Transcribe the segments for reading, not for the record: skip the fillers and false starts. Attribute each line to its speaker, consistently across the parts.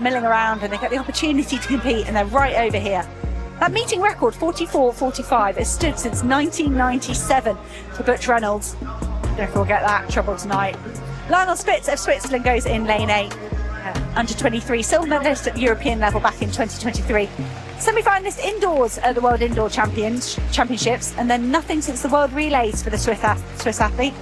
Speaker 1: milling around and they get the opportunity to compete, and they're right over here. That meeting record, 44.45, has stood since 1997 for Butch Reynolds. Don't forget that trouble tonight. Lionel Spitz of Switzerland goes in lane 8. Under 23, silver medalist at European level back in 2023. Semi-finalist indoors at the World Indoor Championships, and then nothing since the World Relays for the Swiss athlete.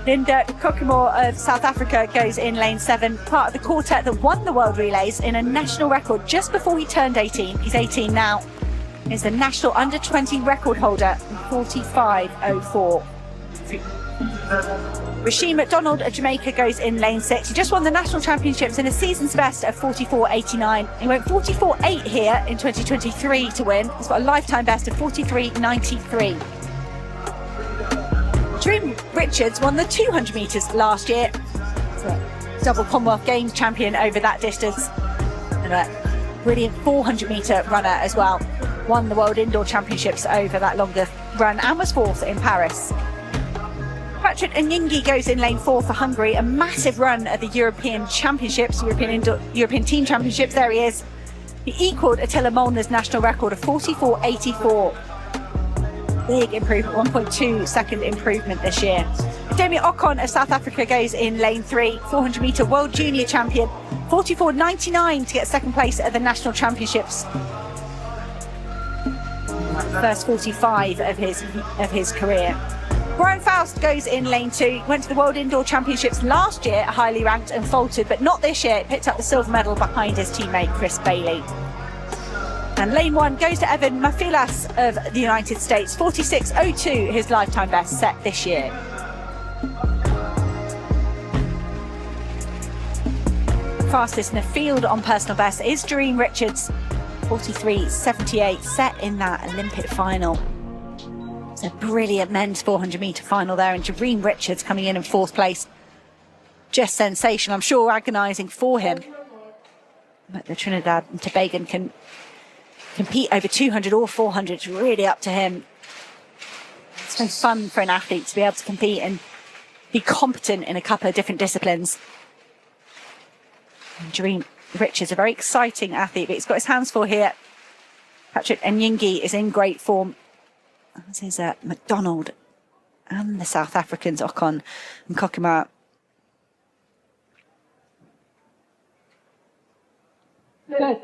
Speaker 1: Linda Kokimore of South Africa goes in lane 7, part of the quartet that won the World Relays in a national record just before he turned 18. He's 18 now. He's the national under-20 record holder in 45.04. Rusheen McDonald of Jamaica goes in lane 6. He just won the national championships in a season's best of 44.89. He went 44.8 here in 2023 to win. He's got a lifetime best of 43.93. Jereem Richards won the 200 metres last year. He's a double Commonwealth Games champion over that distance. And a brilliant 400 metre runner as well. Won the World Indoor Championships over that longer run and was 4th in Paris. Patrik Enyingi goes in lane 4 for Hungary. A massive run at the European Championships, European Team Championships. There he is. He equalled Attila Molnar's national record of 44.84. Big improvement, 1.2 second improvement this year. Damien Ocon of South Africa goes in lane 3, 400 metre world junior champion, 44.99 to get second place at the national championships. First 45 of his career. Brian Faust goes in lane 2, went to the World Indoor Championships last year, highly ranked and faltered, but not this year. Picked up the silver medal behind his teammate Chris Bailey. And lane 1 goes to Evan Mafilas of the United States, 46.02, his lifetime best set this year. Fastest in the field on personal best is Jereem Richards, 43.78, set in that Olympic final. It's a brilliant men's 400 metre final there, and Jereem Richards coming in 4th place. Just sensational. I'm sure agonising for him. But the Trinidad and Tobago can compete over 200 or 400. It's really up to him. It's so fun for an athlete to be able to compete and be competent in a couple of different disciplines. And Jereem Richards, a very exciting athlete, but he's got his hands full here. Patrik Enyingi is in great form, as is McDonald and the South Africans, Ocon and Kokimore. Good.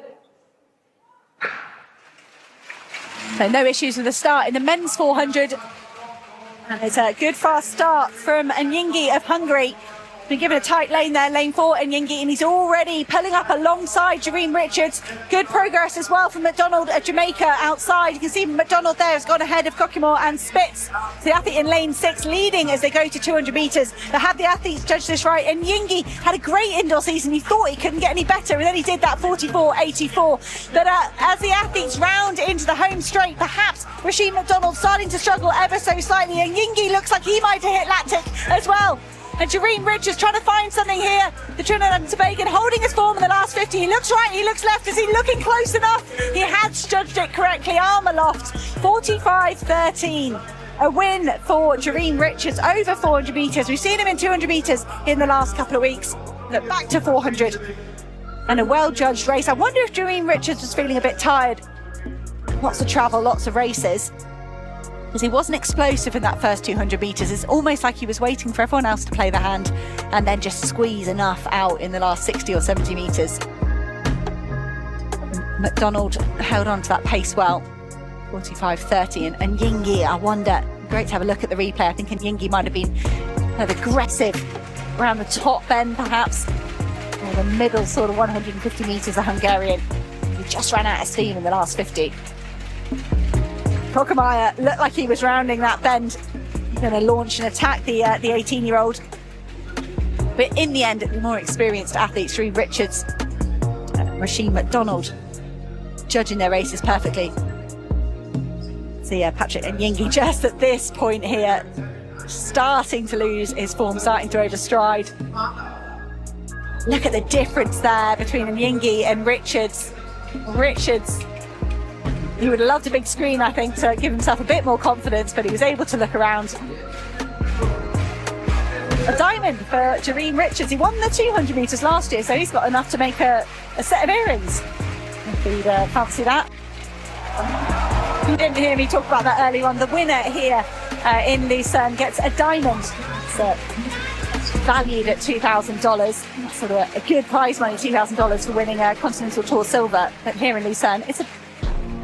Speaker 1: So no issues with the start in the men's 400. And it's a good fast start from Enyingi of Hungary. Been given a tight lane there, lane 4, Enyingi, and he's already pulling up alongside Jereem Richards. Good progress as well from McDonald at Jamaica outside. You can see McDonald there has gone ahead of Kokimore and Spitz. The athlete in lane 6 leading as they go to 200 metres. They had the athletes judge this right. Enyingi had a great indoor season. He thought he couldn't get any better, and then he did that 44.84. But as the athletes round into the home straight, perhaps Rusheen McDonald starting to struggle ever so slightly. Enyingi looks like he might have hit lactic as well. And Jereem Richards trying to find something here. The Trinidad and Tobago holding his form in the last 50. He looks right, he looks left. Is he looking close enough? He has judged it correctly. Arm aloft, 45.13. A win for Jereem Richards over 400 metres. We've seen him in 200 metres in the last couple of weeks. Look, back to 400. And a well-judged race. I wonder if Jereem Richards was feeling a bit tired. Lots of travel, lots of races. Because he wasn't explosive in that first 200 metres. It's almost like he was waiting for everyone else to play the hand and then just squeeze enough out in the last 60 or 70 metres. McDonald held on to that pace well, 45.30. And Enyingi, I wonder, great to have a look at the replay. I think Enyingi might have been kind of aggressive around the top bend perhaps, or the middle sort of 150 metres of Hungarian. He just ran out of steam in the last 50. Kokimore looked like he was rounding that bend, going to launch and attack the 18-year-old. But in the end, the more experienced athletes, Jereem Richards, Rusheen McDonald, judging their races perfectly. So yeah, Patrik Enyingi just at this point here, starting to lose his form, starting to overstride. Look at the difference there between Enyingi and Richards. Richards, he would have loved a big screen, I think, to give himself a bit more confidence, but he was able to look around. a diamond for Jereem Richards. He won the 200 metres last year, so he's got enough to make a set of earrings. If you'd fancy that. You didn't hear me talk about that earlier on. The winner here in Lucerne gets a diamond. It's valued at $2,000. That's sort of a good prize money, $2,000 for winning a Continental Tour silver. But here in Lucerne, it's a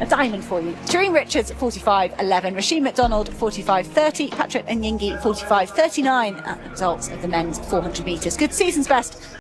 Speaker 1: diamond for you. Jereem Richards, 45.11. Rusheen McDonald, 45.30. Patrik Enyingi, 45.39 at the results of the men's 400 metres. Good season's best.